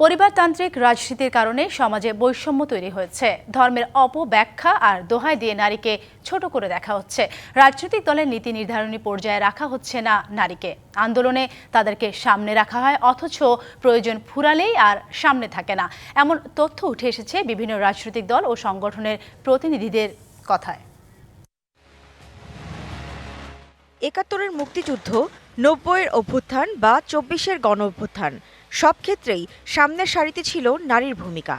পরিবারতান্ত্রিক রাজনীতির কারণে সমাজে বৈষম্য তৈরি হয়েছে। ধর্মের অপব্যাখ্যা আর দোহাই দিয়ে নারীকে ছোট করে দেখা হচ্ছে। রাজনৈতিক দলের নীতি নির্ধারণী পর্যায়ে রাখা হচ্ছে না নারীকে। আন্দোলনে তাদেরকে সামনে রাখা হয়, অথচ প্রয়োজন ফুরালেই আর সামনে থাকে না। এমন তথ্য উঠে এসেছে বিভিন্ন রাজনৈতিক দল ও সংগঠনের প্রতিনিধিদের কথায়। ৭১-এর মুক্তিযুদ্ধ, ৯০-এর অভ্যুত্থান বা ২৪-এর গণ অভ্যুত্থান, সব ক্ষেত্রেই সামনের সারিতে ছিল নারীর ভূমিকা।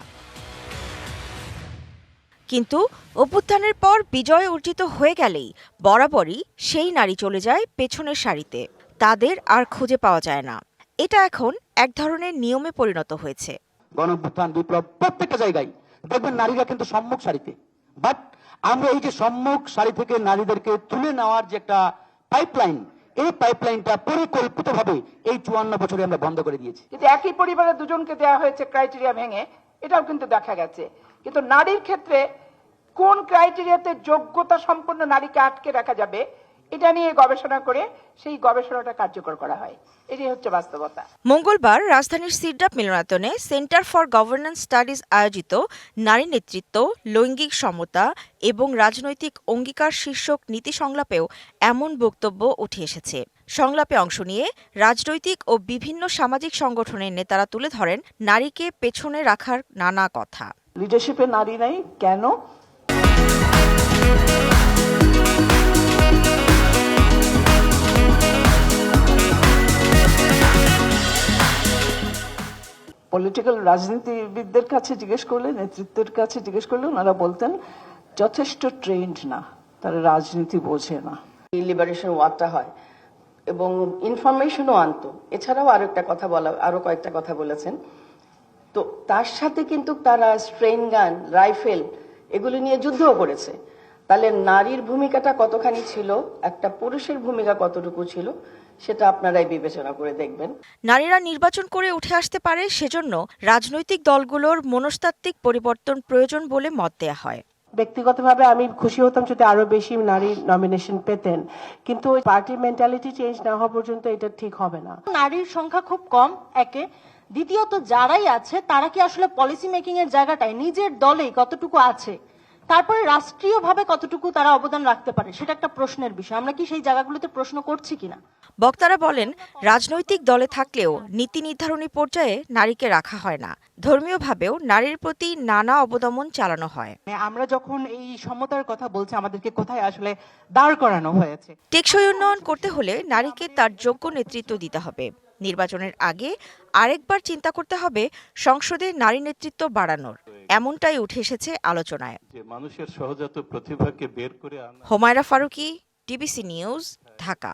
কিন্তু অভ্যুত্থানের পর বিজয় অর্জিত হয়ে গেলেই বরাবরই সেই নারী চলে যায় পেছনের সারিতে। তাদের আর খুঁজে পাওয়া যায় না। এটা এখন এক ধরনের নিয়মে পরিণত হয়েছে। গণ অভ্যুত্থান, বিপ্লব, প্রত্যেকটা জায়গায় দেখবেন নারীরা কিন্তু সম্মুখ সারিতে। বাট আমরা এই যে সম্মুখ সারি থেকে নারীদেরকে তুলে নেওয়ার যে একটা পাইপলাইন, এই পাইপলাইনটা পরিকল্পিতভাবে এই ৫৪ বছরে আমরা বন্ধ করে দিয়েছি। কিন্তু একই পরিবারের দুজনকে দেওয়া হয়েছে ক্রাইটেরিয়া ভেঙে, এটাও কিন্তু দেখা গেছে। কিন্তু নারীর ক্ষেত্রে কোন ক্রাইটেরিয়াতে যোগ্যতা সম্পন্ন নারীকে আটকে রাখা যাবে, এটা নিয়ে গবেষণা করে সেই গবেষণাটা কার্যকর করা হয়। এটাই হচ্ছে বাস্তবতা। মঙ্গলবার রাজধানীর সিরডাপ মিলনায়তনে সেন্টার ফর গভর্নেন্স স্টাডিজ আয়োজিত নারী নেতৃত্ব, লৈঙ্গিক সমতা এবং রাজনৈতিক অঙ্গীকার শীর্ষক নীতি সংলাপেও এমন বক্তব্য উঠে এসেছে। সংলাপে অংশ নিয়ে রাজনৈতিক ও বিভিন্ন সামাজিক সংগঠনের নেতারা তুলে ধরেন নারীকে পেছনে রাখার নানা কথা। লিডারশিপে নারী নাই কেন? পলিটিক্যাল রাজনীতিবিদদের কাছে জিজ্ঞেস করলে, নেতৃত্বের কাছে জিজ্ঞেস করলে ওনারা বলতেন যথেষ্ট ট্রেন্ড না, তারা রাজনীতি বোঝে না। লিবারেশন ওয়াকটা হয় এবং ইনফরমেশনও আনতো। এছাড়াও আরো কয়েকটা কথা বলেছেন। তো তার সাথে কিন্তু তারা স্ট্রেন গান, রাইফেল এগুলো নিয়ে যুদ্ধও করেছে। তাহলে নারীর ভূমিকাটা কতখানি ছিল, একটা পুরুষের ভূমিকা কতটুকু ছিল, সেটা আপনারাই বিবেচনা করে দেখবেন। নারীরা নির্বাচন করে উঠে আসতে পারে, সেজন্য রাজনৈতিক দলগুলোর মনস্তাত্ত্বিক পরিবর্তন প্রয়োজন বলে মত দেয়া হয়। ব্যক্তিগতভাবে আমি খুশি হতাম যদি আরো বেশি নারী নমিনেশন পেতেন, কিন্তু পার্টি মেন্টালিটি চেঞ্জ না হওয়া পর্যন্ত এটা ঠিক হবে না। নারীর সংখ্যা খুব কম, একে। দ্বিতীয়ত, যারাই আছে তারা কি আসলে পলিসি মেকিং এর জায়গাটায় নিজের দলেই কতটুকু আছে, তারপরে রাষ্ট্রীয়ভাবে কতটুকু তারা অবদান রাখতে পারে, সেটা একটা প্রশ্নের বিষয়। আমরা কি সেই জায়গাগুলোতে প্রশ্ন করছি কিনা? বক্তারা বলেন, রাজনৈতিক দলে থাকলেও নীতি নির্ধারণী পর্যায়ে নারীকে রাখা হয় না। ধর্মীয়ভাবেও নারীর প্রতি নানা অবদমন চালানো হয়। আমরা যখন এই সমতার কথা বলছি, আমাদেরকে কোথায় আসলে দাঁড় করানো হয়েছে? টেকসই উন্নয়ন করতে হলে নারীকে তার যোগ্য নেতৃত্ব দিতে হবে। নির্বাচনের আগে আরেকবার চিন্তা করতে হবে সংসদে নারী নেতৃত্ব বাড়ানোর। এমনটাই উঠে এসেছে আলোচনায়। মানুষের সহজাত প্রতিভাকে বের করে হুমায়রা ফারুকী, ডিবিসি নিউজ, ঢাকা।